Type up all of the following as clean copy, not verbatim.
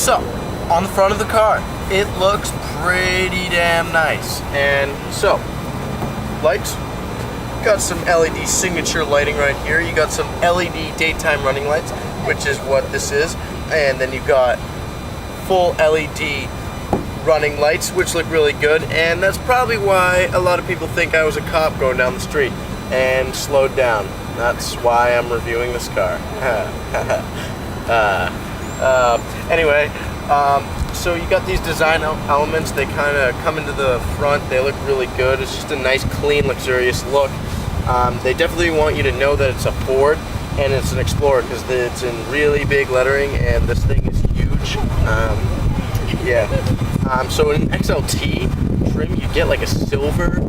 So, on the front of the car, it looks pretty damn nice. And so, lights, got some LED signature lighting right here. You got some LED daytime running lights, which is what this is. And then you've got full LED running lights, which look really good. And that's probably why a lot of people think I was a cop going down the street and slowed down. That's why I'm reviewing this car. Anyway, so you got these design elements. They kind of come into the front. They look really good. It's just a nice, clean, luxurious look. They definitely want you to know that it's a Ford and it's an Explorer because it's in really big lettering and this thing is huge. So in an XLT trim, you get like a silver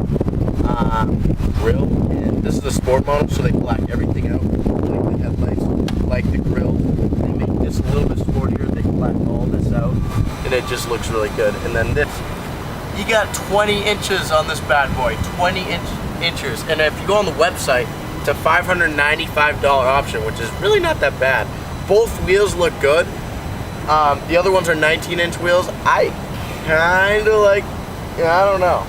grill, and this is a sport model, so they black everything out, like the headlights, like the grill. They make this a little bit sportier. They black all this out, and it just looks really good. And then this, you got 20 inches on this bad boy, 20 inches. And if you go on the website, it's a $595 option, which is really not that bad. Both wheels look good. The other ones are 19-inch wheels. I kind of like, I don't know.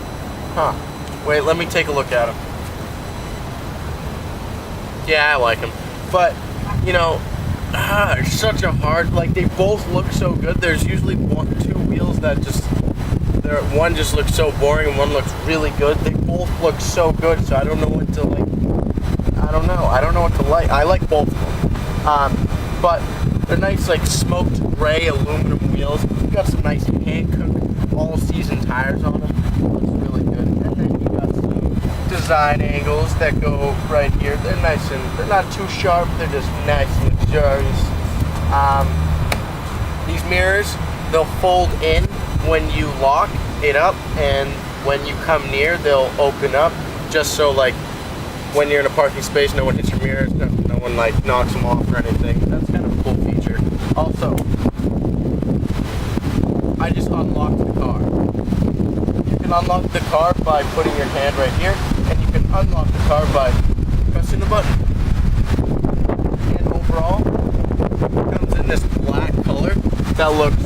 Wait, let me take a look at them. Yeah, I like them. But, you know, it's such a hard, like, they both look so good. There's usually two wheels that just, one just looks so boring and one looks really good. They both look so good, so I don't know what to like. I don't know what to like. I like both of them. But they're nice, like, smoked gray aluminum wheels. You got some nice Hankook all-season tires on them. Looks really good. And then you got some design angles that go right here. They're nice and they're not too sharp. They're just nice and luxurious. These mirrors, they'll fold in when you lock it up, and when you come near, they'll open up. Just so, like, when you're in a parking space, no one hits your mirrors. No one like knocks them off or anything. That's kind of a cool feature. Also, I just unlocked the car. You can unlock the car by putting your hand right here, and you can unlock the car by pressing the button. And overall, it comes in this black color that looks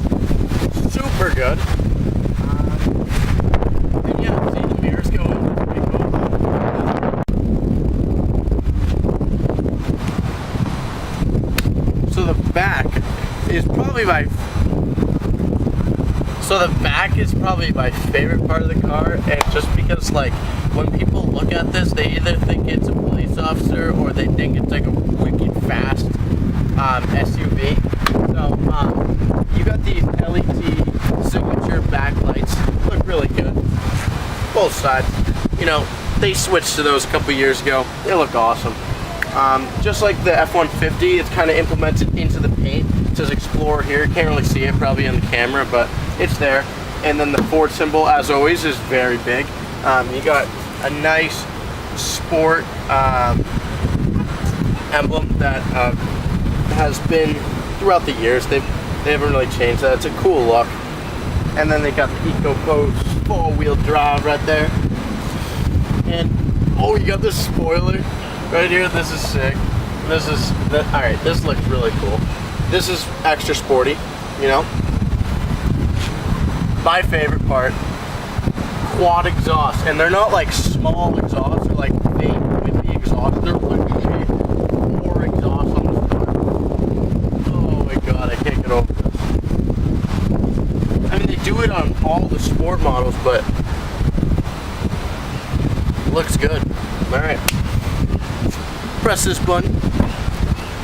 super good. And yeah, see the mirrors go in. So the back is probably my favorite part of the car, and just because, like, when people look at this, they either think it's a police officer or they think it's like a wicked fast SUV. So you got these LED signature backlights, look really good. Both sides, you know, they switched to those a couple years ago. They look awesome. Just like the F-150, it's kind of implemented into the paint. It says Explorer here. You can't really see it probably on the camera, but it's there. And then the Ford symbol, as always, is very big. You got a nice sport emblem that has been throughout the years. They haven't really changed that. It's a cool look. And then they got the EcoBoost 4-wheel drive right there. And oh, you got this spoiler right here. This is sick. Alright, this looks really cool. This is extra sporty, you know. My favorite part, quad exhaust. And they're not like small exhausts, they're like big with the exhaust. They're literally 4 exhausts on this car. Oh my god, I can't get over this. I mean, they do it on all the sport models, but it looks good. Alright. Press this button.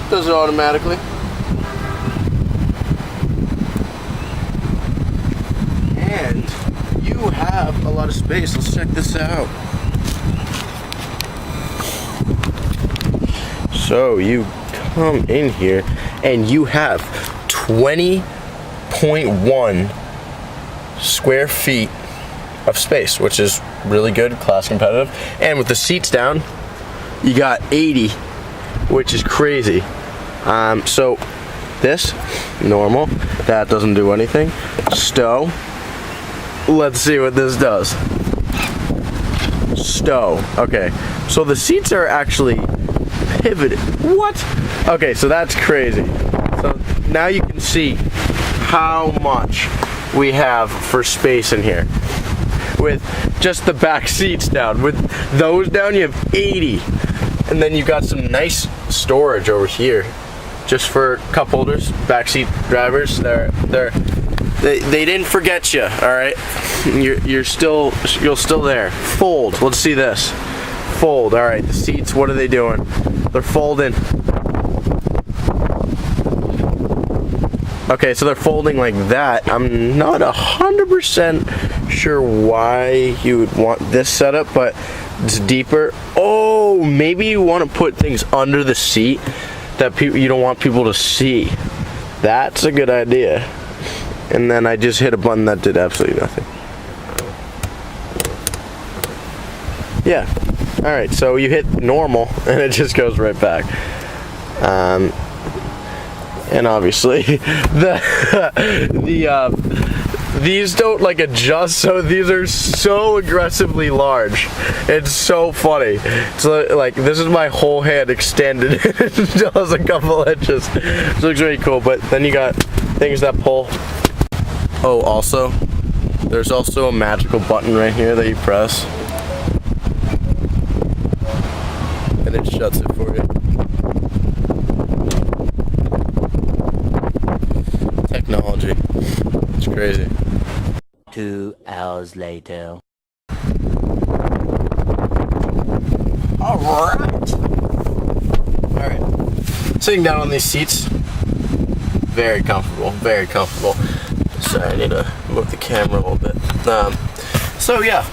Does it automatically. And you have a lot of space. Let's check this out. So you come in here and you have 20.1 square feet of space, which is really good, class competitive. And with the seats down, you got 80, which is crazy. So this, normal, that doesn't do anything. Stow. Let's see what this does. Stow. Okay, so the seats are actually pivoted. What? Okay, so that's crazy. So now you can see how much we have for space in here. With just the back seats down. With those down, you have 80. And then you got some nice storage over here, just for cup holders, backseat drivers. They didn't forget you. All right, you're still there. Fold. Let's see this. Fold. All right, the seats. What are they doing? They're folding. Okay, so they're folding like that. I'm not 100% sure why you would want this setup, but it's deeper. Oh, maybe you want to put things under the seat that you don't want people to see. That's a good idea. And then I just hit a button that did absolutely nothing. Yeah. All right, so you hit normal and it just goes right back. And obviously these don't like adjust, so these are so aggressively large. It's so funny. So like this is my whole hand extended. It just a couple inches. It looks really cool. But then you got things that pull. Oh, also there's also a magical button right here that you press and it shuts it for you. Technology. It's crazy. 2 hours later. Alright. Sitting down on these seats. Very comfortable. Very comfortable. Sorry, I need to move the camera a little bit. So yeah.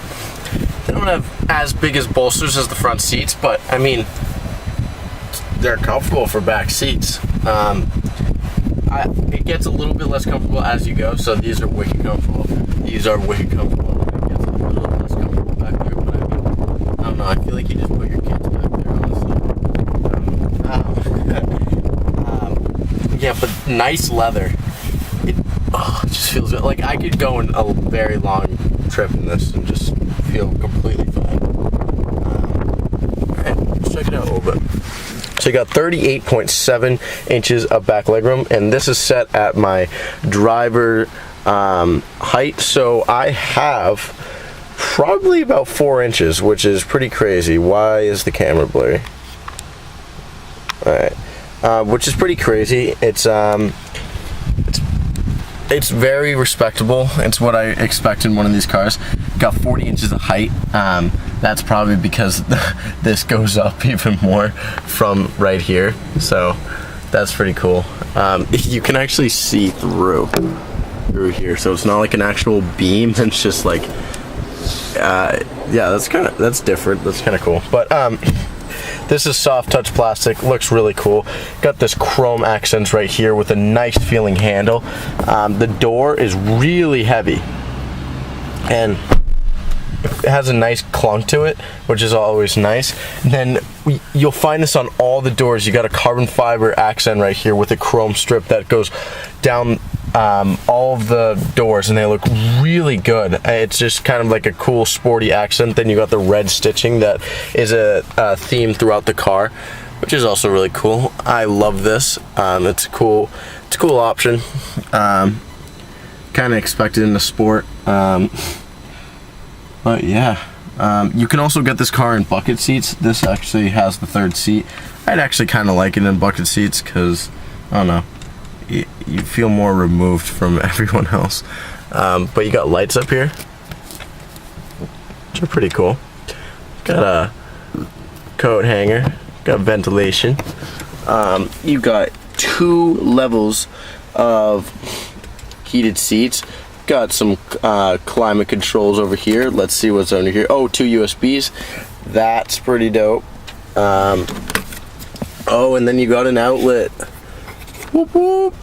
They don't have as big as bolsters as the front seats, but I mean, they're comfortable for back seats. It gets a little bit less comfortable as you go, so these are wicked comfortable. These are wicked comfortable. It gets a little less comfortable back there, but I mean, I don't know, I feel like you just put your kids back there, honestly. Yeah, but nice leather. It just feels good. Like I could go on a very long trip in this and just feel completely fine. Alright, let's check it out a little bit. So you got 38.7 inches of back legroom, and this is set at my driver height. So I have probably about 4 inches, which is pretty crazy. Why is the camera blurry? All right, which is pretty crazy. It's very respectable. It's what I expect in one of these cars. Got 40 inches of height. That's probably because this goes up even more from right here. So that's pretty cool. You can actually see through here. So it's not like an actual beam. It's just like, yeah, that's different. That's kind of cool. But this is soft touch plastic, looks really cool. Got this chrome accents right here with a nice feeling handle. The door is really heavy and it has a nice clunk to it, which is always nice. And then you'll find this on all the doors. You got a carbon fiber accent right here with a chrome strip that goes down all of the doors, and they look really good. It's just kind of like a cool sporty accent. Then you got the red stitching that is a theme throughout the car, which is also really cool. I love this. It's a cool option. Kind of expected in the sport. But yeah, you can also get this car in bucket seats. This actually has the third seat. I'd actually kind of like it in bucket seats because, I don't know, you feel more removed from everyone else. But you got lights up here, which are pretty cool. Got a coat hanger, got ventilation. You got 2 levels of heated seats. Got some climate controls over here. Let's see what's under here. Oh, 2 USBs. That's pretty dope. Oh, and then you got an outlet. Whoop whoop.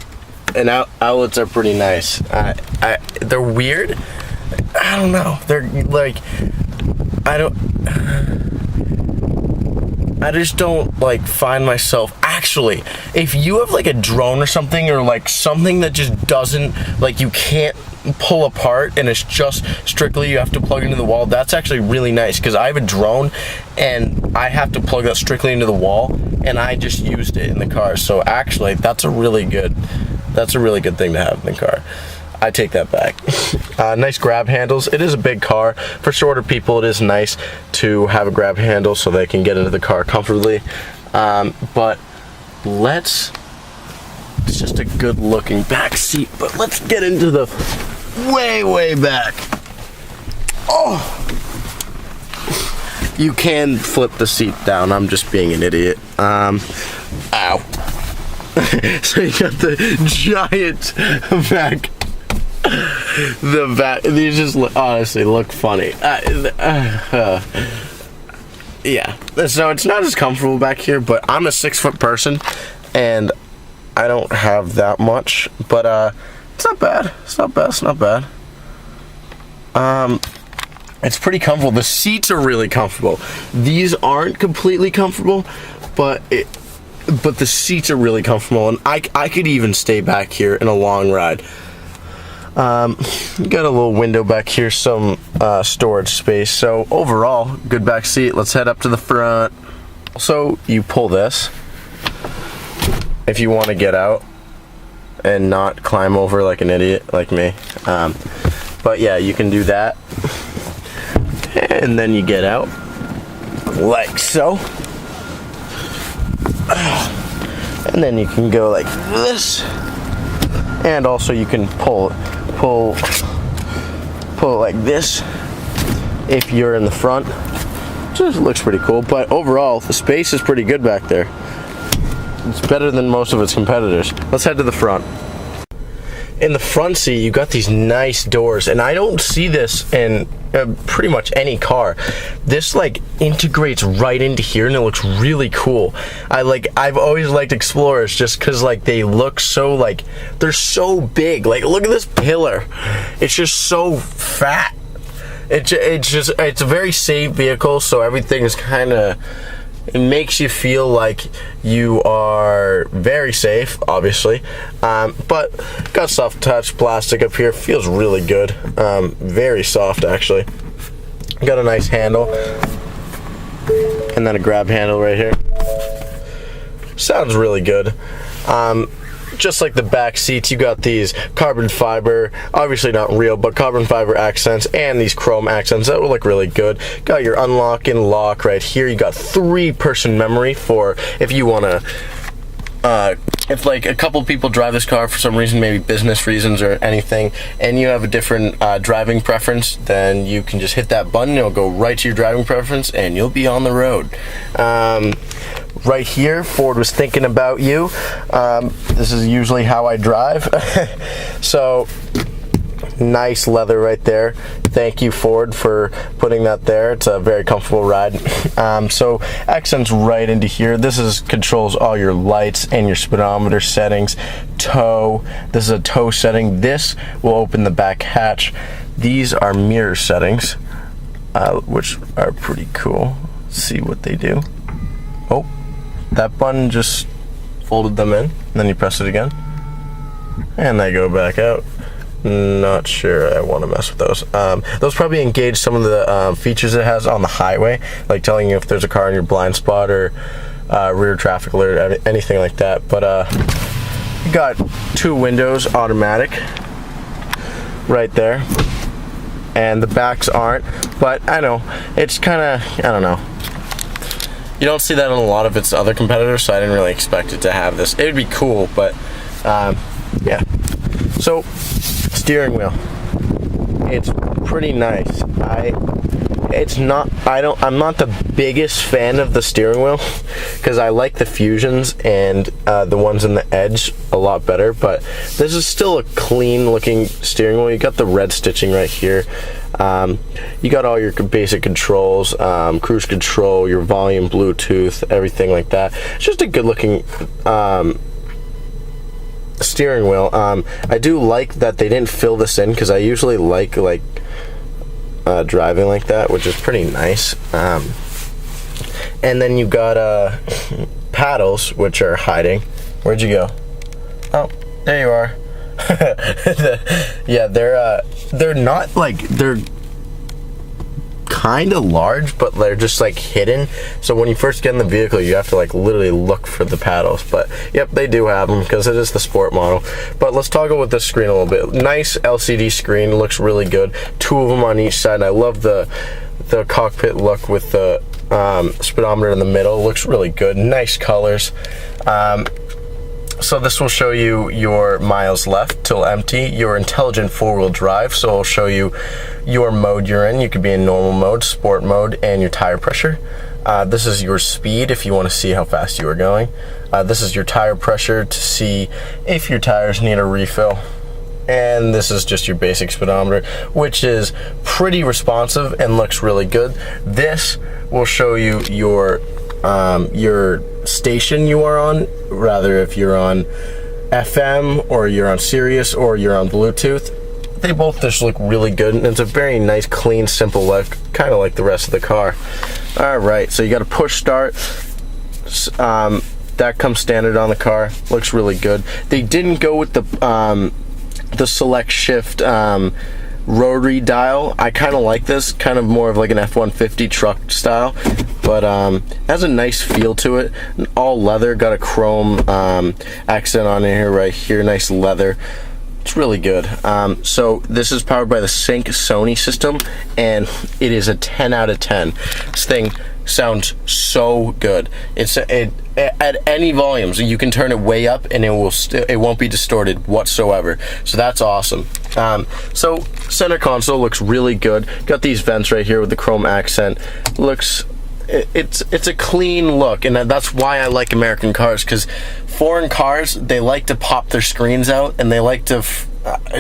And outlets are pretty nice. They're weird. I don't know. They're like, I just don't like find myself. Actually, if you have like a drone or something, or like something that just doesn't, like, you can't pull apart and it's just strictly you have to plug into the wall. That's actually really nice because I have a drone and I have to plug that strictly into the wall, and I just used it in the car. So actually that's a really good thing to have in the car. I take that back. Nice grab handles. It is a big car. For shorter people, it is nice to have a grab handle so they can get into the car comfortably. But it's just a good looking back seat, but let's get into the way back. Oh, you can flip the seat down. I'm just being an idiot. Ow. So you got the giant back. The back, these just honestly look funny. Yeah, so it's not as comfortable back here, but I'm a 6-foot person and I don't have that much, but it's not bad. It's not bad. It's pretty comfortable. The seats are really comfortable. These aren't completely comfortable, but the seats are really comfortable, and I could even stay back here in a long ride. Got a little window back here, some storage space. So overall, good back seat. Let's head up to the front. So you pull this if you want to get out and not climb over like an idiot like me. But yeah, you can do that. And then you get out like so. And then you can go like this. And also you can pull it like this if you're in the front. Just looks pretty cool, but overall the space is pretty good back there. It's better than most of its competitors. Let's head to the front. In the front seat, you got these nice doors, and I don't see this in pretty much any car. This like integrates right into here, and it looks really cool. I've always liked Explorers just because like they look so like they're so big. Like look at this pillar, it's just so fat. It's a very safe vehicle, so everything is kind of. It makes you feel like you are very safe, obviously, but got soft touch plastic up here. Feels really good, very soft actually. Got a nice handle, and then a grab handle right here. Sounds really good. Just like the back seats, you got these carbon fiber, obviously not real, but carbon fiber accents and these chrome accents that will look really good. Got your unlock and lock right here. You got 3-person memory for if you want to, if like a couple people drive this car for some reason, maybe business reasons or anything, and you have a different driving preference, then you can just hit that button. It'll go right to your driving preference and you'll be on the road. Right here, Ford was thinking about you. This is usually how I drive. So nice leather right there. Thank you, Ford, for putting that there. It's a very comfortable ride. So accents right into here. This controls all your lights and your speedometer settings. Tow. This is a tow setting. This will open the back hatch. These are mirror settings, which are pretty cool. Let's see what they do. Oh, that button just folded them in, and then you press it again, and they go back out. Not sure I want to mess with those. Those probably engage some of the features it has on the highway, like telling you if there's a car in your blind spot or rear traffic alert, anything like that. But you got 2 windows, automatic, right there, and the backs aren't. But I know it's kind of, I don't know. You don't see that in a lot of its other competitors, so I didn't really expect it to have this. It would be cool, but yeah. So, steering wheel. It's pretty nice. I'm not the biggest fan of the steering wheel because I like the Fusions and the ones in the Edge a lot better, but this is still a clean looking steering wheel. You got the red stitching right here. You got all your basic controls, cruise control, your volume, Bluetooth, everything like that. It's just a good looking steering wheel. I do like that they didn't fill this in because I usually like driving like that, which is pretty nice. And then you got paddles, which are hiding. Where'd you go? Oh, there you are. Yeah, they're not like, they're kind of large, but they're just like hidden, so when you first get in the vehicle you have to like literally look for the paddles. But yep, they do have them because it is the sport model. But let's talk about this screen a little bit. Nice LCD screen, looks really good, 2 of them on each side, and I love the cockpit look with the speedometer in the middle. Looks really good, nice colors. So this will show you your miles left till empty, your intelligent 4-wheel drive, so it'll show you your mode you're in. You could be in normal mode, sport mode, and your tire pressure. This is your speed if you want to see how fast you are going. This is your tire pressure to see if your tires need a refill. And this is just your basic speedometer, which is pretty responsive and looks really good. This will show you your station you are on, rather if you're on FM or you're on Sirius or you're on Bluetooth. They both just look really good, and it's a very nice, clean, simple look, kind of like the rest of the car. All right, so you got a push start. That comes standard on the car. Looks really good. They didn't go with the select shift rotary dial. I kind of like this, kind of more of like an F-150 truck style, but has a nice feel to it. All leather, got a chrome accent on here right here, nice leather. It's really good. So this is powered by the Sync Sony system, and it is a 10 out of 10. This thing sounds so good. At any volumes, you can turn it way up and it won't be distorted whatsoever. So that's awesome. So center console looks really good. Got these vents right here with the chrome accent. It's a clean look, and that's why I like American cars, because foreign cars, they like to pop their screens out and they like to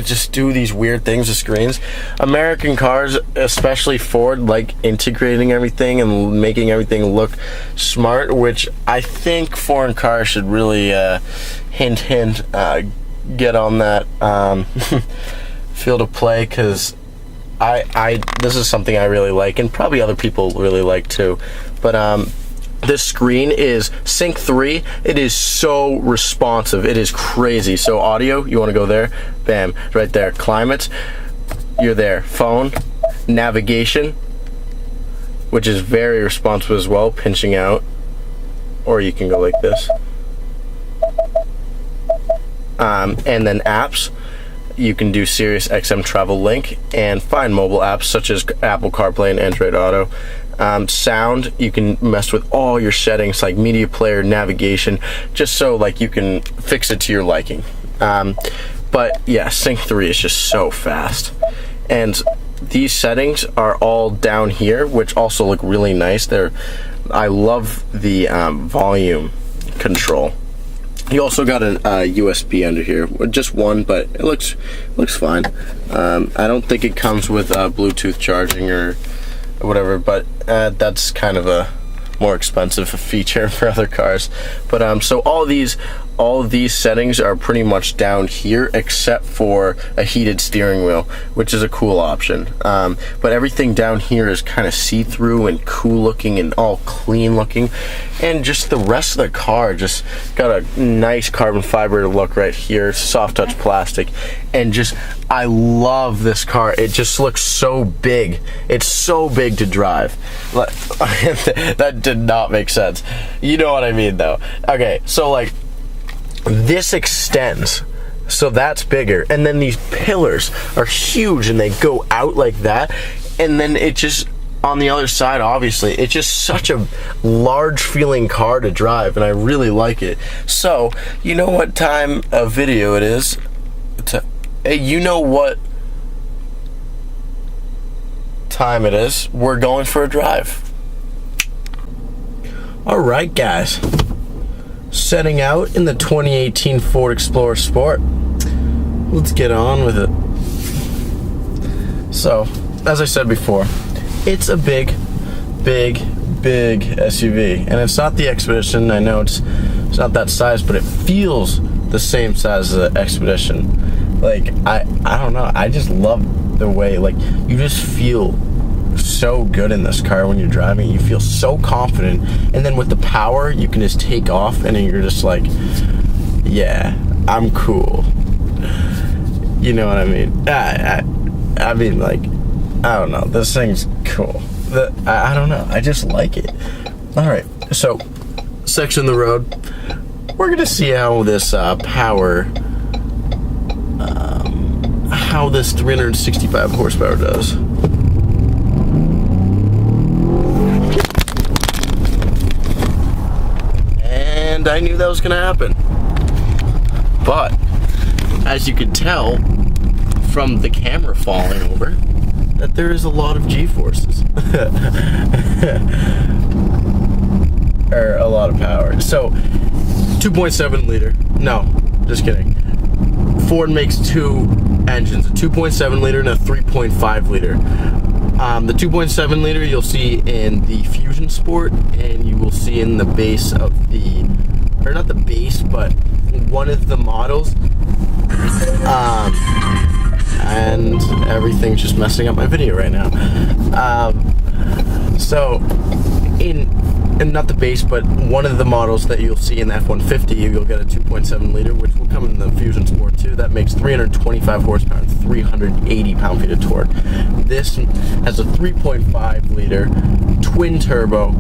just do these weird things with screens. American cars, especially Ford, like integrating everything and making everything look smart, which I think foreign cars should really hint get on that field of play, because this is something I really like, and probably other people really like too. But this screen is Sync 3. It is so responsive. It is crazy. So audio, you want to go there? Bam, right there. Climate, you're there. Phone, navigation, which is very responsive as well, pinching out. Or you can go like this. And then apps. You can do Sirius XM Travel Link and find mobile apps such as Apple CarPlay and Android Auto. Sound, you can mess with all your settings like media player, navigation, just so like you can fix it to your liking. But yeah, Sync 3 is just so fast. And these settings are all down here, which also look really nice. I love the volume control. You also got an USB under here, just one, but it looks fine. I don't think it comes with Bluetooth charging or whatever, but that's kind of a more expensive feature for other cars. But so all of these settings are pretty much down here, except for a heated steering wheel, which is a cool option. But everything down here is kind of see-through and cool looking and all clean looking, and just the rest of the car just got a nice carbon fiber look right here, soft touch plastic, and just I love this car. It just looks so big. It's so big to drive. That did not make sense. You know what I mean though. Okay, so like this extends, so that's bigger, and then these pillars are huge and they go out like that, and then it just on the other side, obviously it's just such a large feeling car to drive, and I really like it. So you know what time of video it is? You know what time it is? We're going for a drive. Alright guys, setting out in the 2018 Ford Explorer Sport. Let's get on with it. So, as I said before, it's a big SUV, and it's not the Expedition. I know it's not that size, but it feels the same size as the Expedition. Like, I don't know, I just love the way, like, you just feel so good in this car when you're driving. You feel so confident, and then with the power you can just take off and you're just like, yeah, I'm cool. You know what I mean? I mean, like, I don't know. This thing's cool. I don't know. I just like it. All right. So, section of the road. We're gonna see how this power, how this 365 horsepower does. And I knew that was gonna happen. But, as you could tell from the camera falling over, that there is a lot of G-forces. Or a lot of power. So, 2.7 liter. No, just kidding. Ford makes two engines, a 2.7 liter and a 3.5 liter. The 2.7 liter you'll see in the Fusion Sport, and you will see in the base of the, or not the base, but one of the models. And everything's just messing up my video right now. And not the base, but one of the models that you'll see in the F-150, you'll get a 2.7 liter, which will come in the Fusion Sport 2. That makes 325 horsepower and 380 pound-feet of torque. This has a 3.5 liter twin turbo,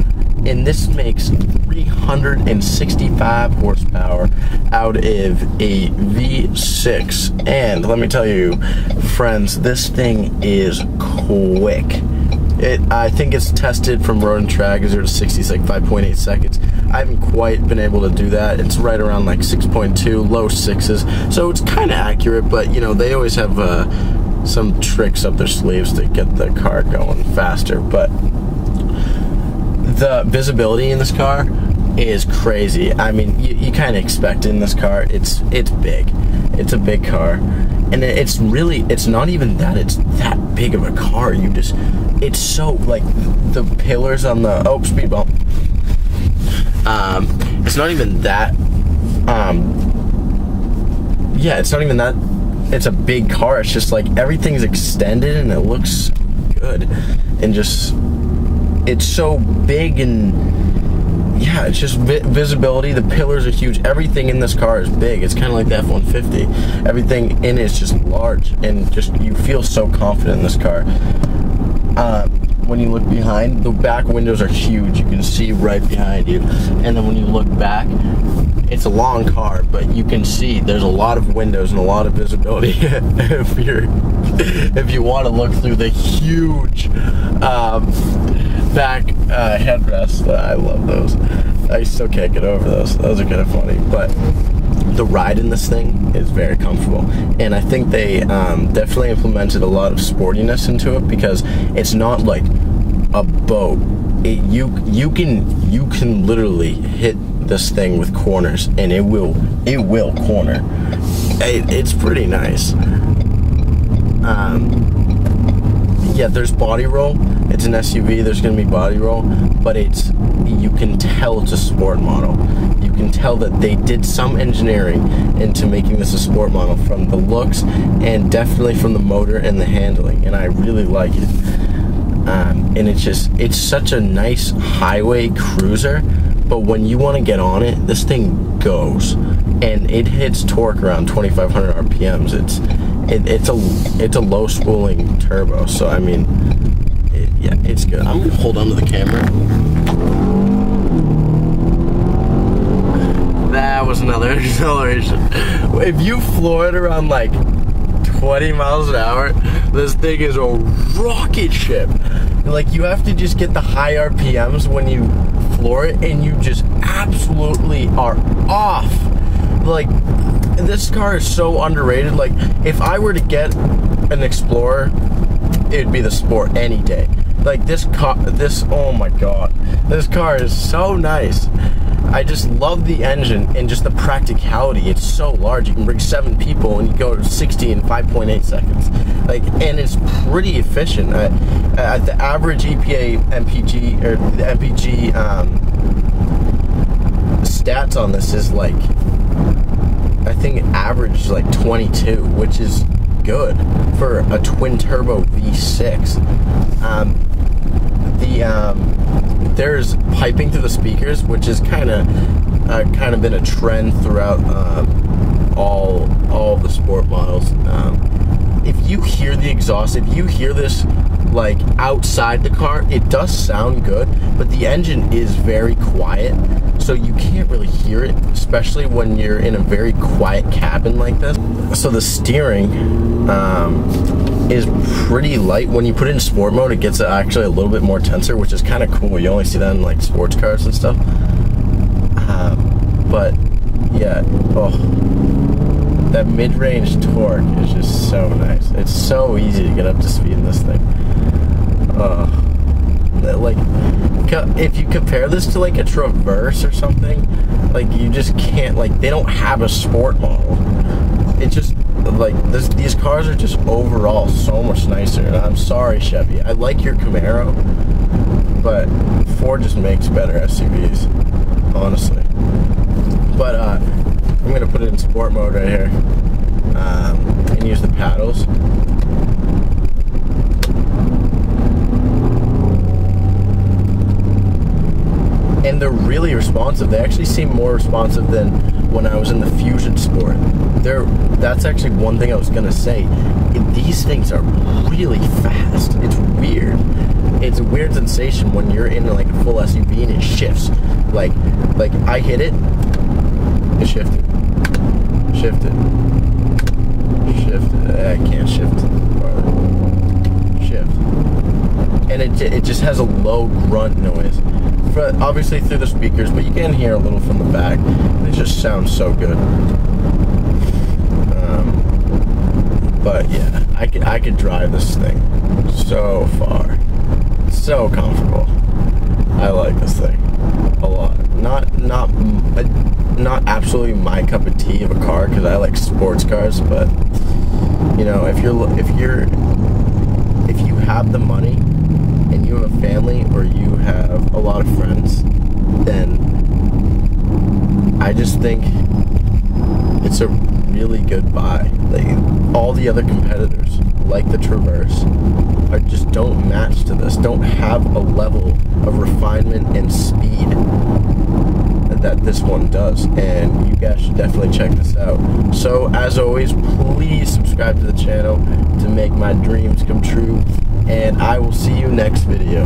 and this makes 365 horsepower out of a V6. And let me tell you, friends, this thing is quick. I think it's tested from road and track 0 to 60 is like 5.8 seconds. I haven't quite been able to do that. It's right around like 6.2, low 6s. So it's kind of accurate, but you know, they always have some tricks up their sleeves to get the car going faster. But the visibility in this car is crazy. I mean, you kind of expect it in this car. It's big. It's a big car. And it's not even that it's that big of a car. It's so, like, the pillars on the, speed bump. It's not even that, it's not even that, it's a big car. It's just, like, everything's extended and it looks good. And just, it's so big and, yeah, it's just visibility. The pillars are huge. Everything in this car is big. It's kind of like the F-150. Everything in it is just large, and just you feel so confident in this car. When you look behind, the back windows are huge. You can see right behind you. And then when you look back, it's a long car, but you can see there's a lot of windows and a lot of visibility if you want to look through the huge back headrests. I love those. I still can't get over those. Those are kind of funny, but the ride in this thing is very comfortable, and I think they definitely implemented a lot of sportiness into it, because it's not like a boat. You can literally hit this thing with corners, and it will corner. It's pretty nice. Yeah, there's body roll. It's an SUV. There's gonna be body roll, but you can tell it's a sport model. You can tell that they did some engineering into making this a sport model, from the looks and definitely from the motor and the handling, and I really like it. And it's such a nice highway cruiser, but when you want to get on it, this thing goes, and it hits torque around 2,500 RPMs. It's a low spooling turbo, so I mean, it's good. I'm gonna hold on to the camera. That was another acceleration. If you floor it around like 20 miles an hour, this thing is a rocket ship. Like, you have to just get the high RPMs when you floor it, and you just absolutely are off. Like, this car is so underrated. Like, if I were to get an Explorer, it'd be the Sport any day. Like, oh my god, this car is so nice. I just love the engine and just the practicality. It's so large. You can bring 7 people and you go to 60 in 5.8 seconds. Like, and it's pretty efficient. The average EPA MPG, or the MPG stats on this is like, I think average like 22, which is good for a twin turbo V6. There's piping to the speakers, which is kind of been a trend throughout all the sport models. If you hear the exhaust, if you hear this like outside the car, it does sound good, but the engine is very quiet, so you can't really hear it, especially when you're in a very quiet cabin like this. So the steering is pretty light. When you put it in sport mode, it gets actually a little bit more tenser, which is kind of cool. You only see that in like sports cars and stuff. But yeah, that mid-range torque is just so nice. It's so easy to get up to speed in this thing. Like, if you compare this to like a Traverse or something, like you just can't, like, they don't have a sport model. It just, like, these cars are just overall so much nicer. And I'm sorry, Chevy. I like your Camaro, but Ford just makes better SUVs, honestly. But I'm gonna put it in sport mode right here and use the paddles. And they're really responsive. They actually seem more responsive than when I was in the Fusion Sport. That's actually one thing I was gonna say. These things are really fast. It's weird. It's a weird sensation when you're in like a full SUV and it shifts. Like I hit it. It shifted. I can't shift farther. Shift. And it just has a low grunt noise. Obviously through the speakers, but you can hear a little from the back. It just sounds so good. But yeah, I could drive this thing so far. So comfortable. I like this thing a lot. Not absolutely my cup of tea of a car, because I like sports cars, but you know, if you have the money and you have a family or you have a lot of friends, then I just think it's a really good buy. Like, all the other competitors, like the Traverse, just don't match to this, don't have a level of refinement and speed that this one does, and you guys should definitely check this out. So as always, please subscribe to the channel to make my dreams come true, and I will see you next video.